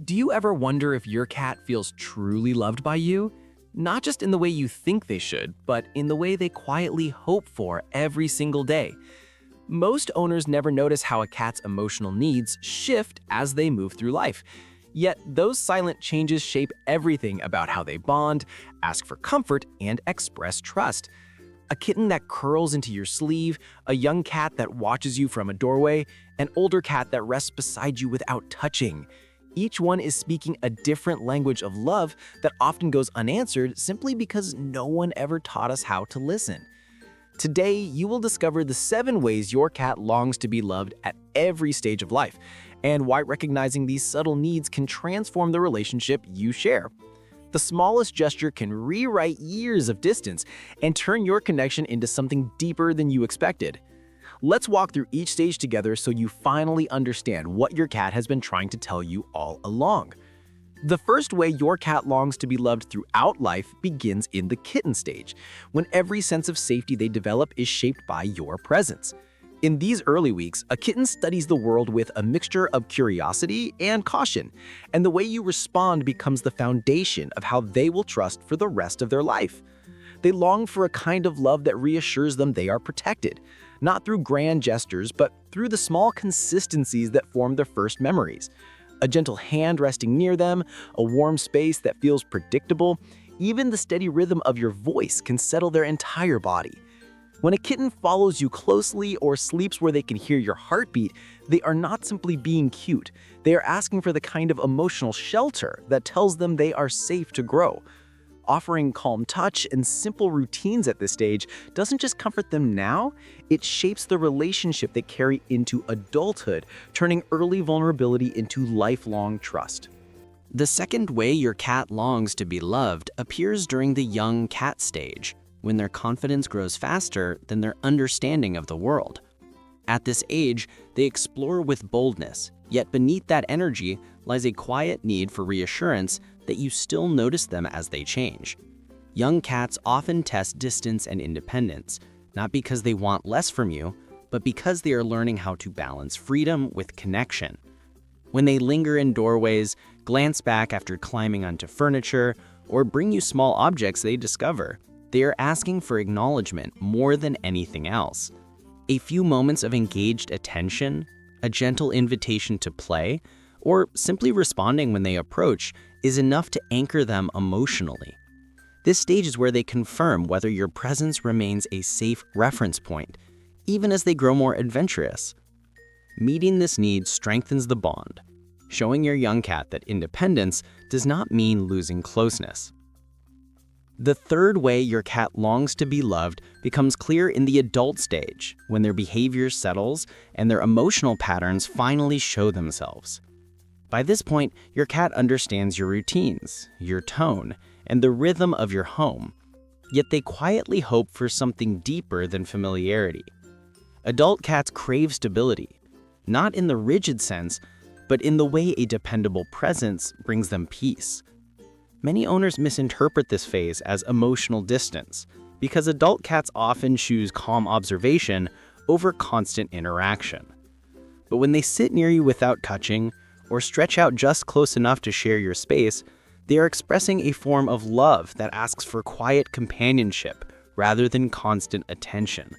Do you ever wonder if your cat feels truly loved by you? Not just in the way you think they should, but in the way they quietly hope for every single day. Most owners never notice how a cat's emotional needs shift as they move through life. Yet those silent changes shape everything about how they bond, ask for comfort, and express trust. A kitten that curls into your sleeve, a young cat that watches you from a doorway, an older cat that rests beside you without touching. Each one is speaking a different language of love that often goes unanswered simply because no one ever taught us how to listen. Today, you will discover the 7 ways your cat longs to be loved at every stage of life, and why recognizing these subtle needs can transform the relationship you share. The smallest gesture can rewrite years of distance and turn your connection into something deeper than you expected. Let's walk through each stage together so you finally understand what your cat has been trying to tell you all along. The first way your cat longs to be loved throughout life begins in the kitten stage, when every sense of safety they develop is shaped by your presence. In these early weeks, a kitten studies the world with a mixture of curiosity and caution, and the way you respond becomes the foundation of how they will trust for the rest of their life. They long for a kind of love that reassures them they are protected, not through grand gestures, but through the small consistencies that form their first memories. A gentle hand resting near them, a warm space that feels predictable, even the steady rhythm of your voice can settle their entire body. When a kitten follows you closely or sleeps where they can hear your heartbeat, they are not simply being cute. They are asking for the kind of emotional shelter that tells them they are safe to grow. Offering calm touch and simple routines at this stage doesn't just comfort them now, it shapes the relationship they carry into adulthood, turning early vulnerability into lifelong trust. The second way your cat longs to be loved appears during the young cat stage, when their confidence grows faster than their understanding of the world. At this age, they explore with boldness, yet beneath that energy lies a quiet need for reassurance that you still notice them as they change. Young cats often test distance and independence, not because they want less from you, but because they are learning how to balance freedom with connection. When they linger in doorways, glance back after climbing onto furniture, or bring you small objects they discover, they are asking for acknowledgement more than anything else. A few moments of engaged attention, a gentle invitation to play, or simply responding when they approach is enough to anchor them emotionally. This stage is where they confirm whether your presence remains a safe reference point, even as they grow more adventurous. Meeting this need strengthens the bond, showing your young cat that independence does not mean losing closeness. The third way your cat longs to be loved becomes clear in the adult stage, when their behavior settles and their emotional patterns finally show themselves. By this point, your cat understands your routines, your tone, and the rhythm of your home, yet they quietly hope for something deeper than familiarity. Adult cats crave stability, not in the rigid sense, but in the way a dependable presence brings them peace. Many owners misinterpret this phase as emotional distance, because adult cats often choose calm observation over constant interaction. But when they sit near you without touching, or stretch out just close enough to share your space, they are expressing a form of love that asks for quiet companionship rather than constant attention.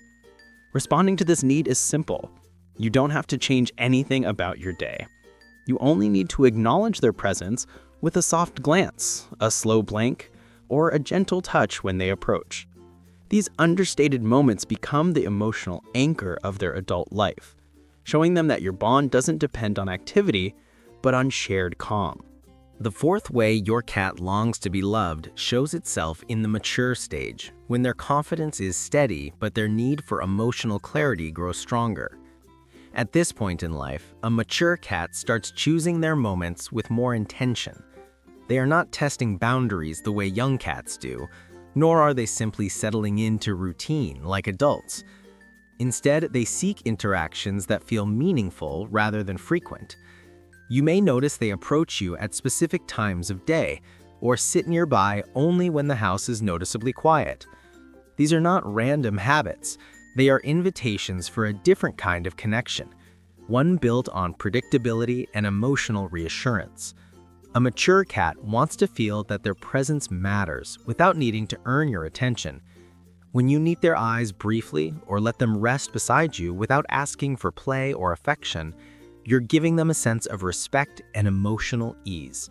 Responding to this need is simple. You don't have to change anything about your day. You only need to acknowledge their presence with a soft glance, a slow blink, or a gentle touch when they approach. These understated moments become the emotional anchor of their adult life, showing them that your bond doesn't depend on activity, but on shared calm. The fourth way your cat longs to be loved shows itself in the mature stage, when their confidence is steady but their need for emotional clarity grows stronger. At this point in life, a mature cat starts choosing their moments with more intention. They are not testing boundaries the way young cats do, nor are they simply settling into routine like adults. Instead, they seek interactions that feel meaningful rather than frequent. You may notice they approach you at specific times of day, or sit nearby only when the house is noticeably quiet. These are not random habits. They are invitations for a different kind of connection, one built on predictability and emotional reassurance. A mature cat wants to feel that their presence matters without needing to earn your attention. When you meet their eyes briefly or let them rest beside you without asking for play or affection, you're giving them a sense of respect and emotional ease.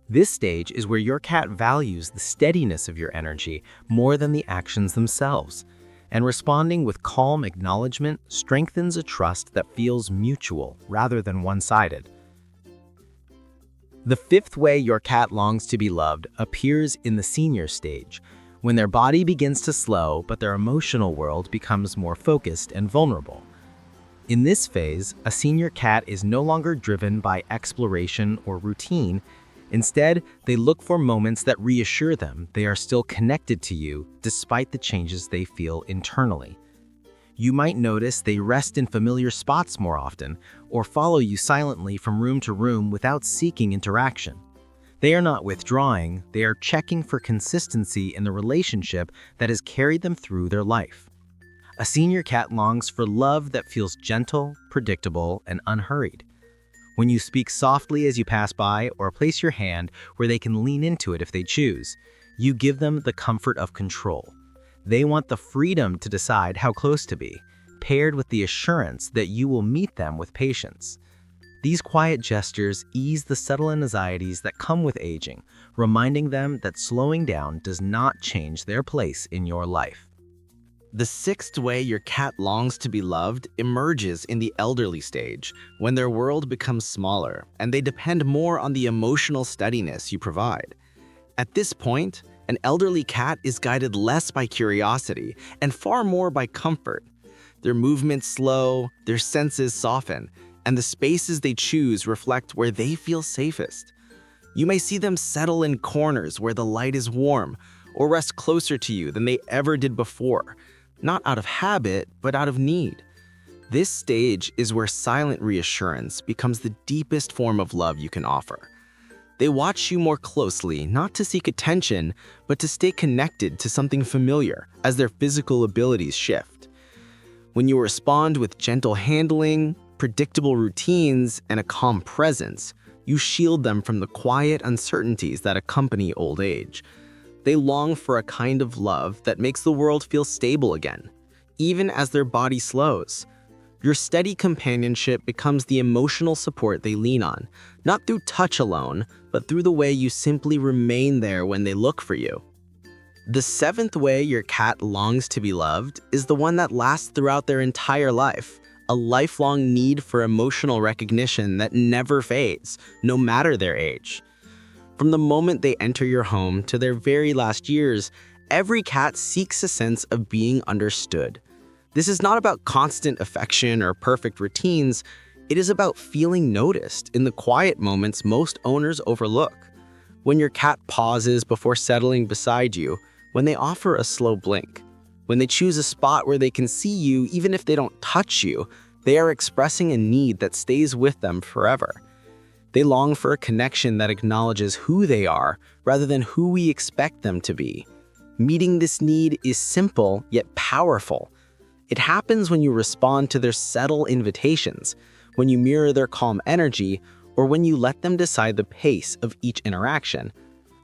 This stage is where your cat values the steadiness of your energy more than the actions themselves, and responding with calm acknowledgement strengthens a trust that feels mutual rather than one-sided. The fifth way your cat longs to be loved appears in the senior stage, when their body begins to slow but their emotional world becomes more focused and vulnerable. In this phase, a senior cat is no longer driven by exploration or routine. Instead, they look for moments that reassure them they are still connected to you despite the changes they feel internally. You might notice they rest in familiar spots more often or follow you silently from room to room without seeking interaction. They are not withdrawing, they are checking for consistency in the relationship that has carried them through their life. A senior cat longs for love that feels gentle, predictable, and unhurried. When you speak softly as you pass by or place your hand where they can lean into it if they choose, you give them the comfort of control. They want the freedom to decide how close to be, paired with the assurance that you will meet them with patience. These quiet gestures ease the subtle anxieties that come with aging, reminding them that slowing down does not change their place in your life. The sixth way your cat longs to be loved emerges in the elderly stage, when their world becomes smaller and they depend more on the emotional steadiness you provide. At this point, an elderly cat is guided less by curiosity and far more by comfort. Their movements slow, their senses soften, and the spaces they choose reflect where they feel safest. You may see them settle in corners where the light is warm, or rest closer to you than they ever did before, not out of habit, but out of need. This stage is where silent reassurance becomes the deepest form of love you can offer. They watch you more closely, not to seek attention, but to stay connected to something familiar as their physical abilities shift. When you respond with gentle handling, predictable routines, and a calm presence, you shield them from the quiet uncertainties that accompany old age. They long for a kind of love that makes the world feel stable again, even as their body slows. Your steady companionship becomes the emotional support they lean on, not through touch alone, but through the way you simply remain there when they look for you. The seventh way your cat longs to be loved is the one that lasts throughout their entire life, a lifelong need for emotional recognition that never fades, no matter their age. From the moment they enter your home to their very last years, every cat seeks a sense of being understood. This is not about constant affection or perfect routines. It is about feeling noticed in the quiet moments most owners overlook. When your cat pauses before settling beside you, when they offer a slow blink, when they choose a spot where they can see you even if they don't touch you, they are expressing a need that stays with them forever. They long for a connection that acknowledges who they are rather than who we expect them to be. Meeting this need is simple yet powerful. It happens when you respond to their subtle invitations, when you mirror their calm energy, or when you let them decide the pace of each interaction.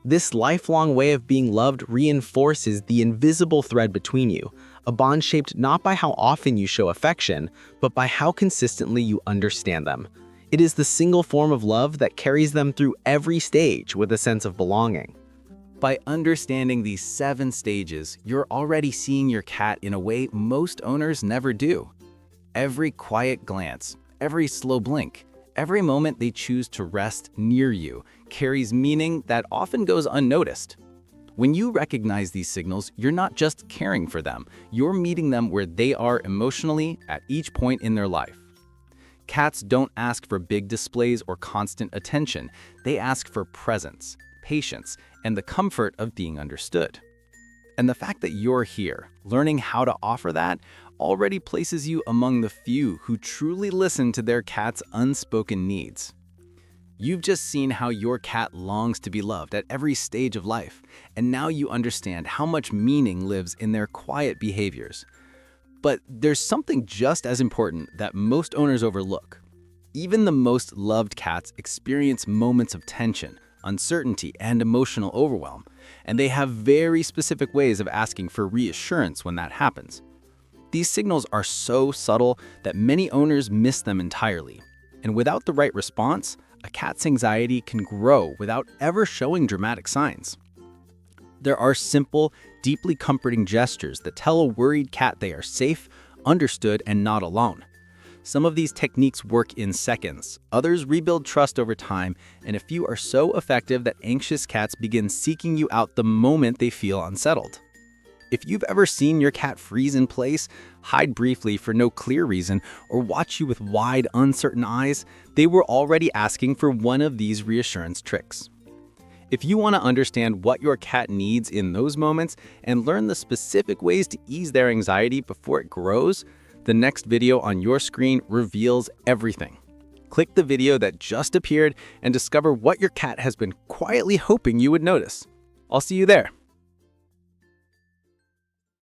This lifelong way of being loved reinforces the invisible thread between you, a bond shaped not by how often you show affection, but by how consistently you understand them. It is the single form of love that carries them through every stage with a sense of belonging. By understanding these 7 stages, you're already seeing your cat in a way most owners never do. Every quiet glance, every slow blink, every moment they choose to rest near you carries meaning that often goes unnoticed. When you recognize these signals, you're not just caring for them, you're meeting them where they are emotionally at each point in their life. Cats don't ask for big displays or constant attention. They ask for presence, patience, and the comfort of being understood. And the fact that you're here, learning how to offer that, already places you among the few who truly listen to their cat's unspoken needs. You've just seen how your cat longs to be loved at every stage of life, and now you understand how much meaning lives in their quiet behaviors. But there's something just as important that most owners overlook. Even the most loved cats experience moments of tension, uncertainty, and emotional overwhelm, and they have very specific ways of asking for reassurance when that happens. These signals are so subtle that many owners miss them entirely, and without the right response, a cat's anxiety can grow without ever showing dramatic signs. There are simple, deeply comforting gestures that tell a worried cat they are safe, understood, and not alone. Some of these techniques work in seconds, others rebuild trust over time, and a few are so effective that anxious cats begin seeking you out the moment they feel unsettled. If you've ever seen your cat freeze in place, hide briefly for no clear reason, or watch you with wide, uncertain eyes, they were already asking for one of these reassurance tricks. If you want to understand what your cat needs in those moments and learn the specific ways to ease their anxiety before it grows, the next video on your screen reveals everything. Click the video that just appeared and discover what your cat has been quietly hoping you would notice. I'll see you there.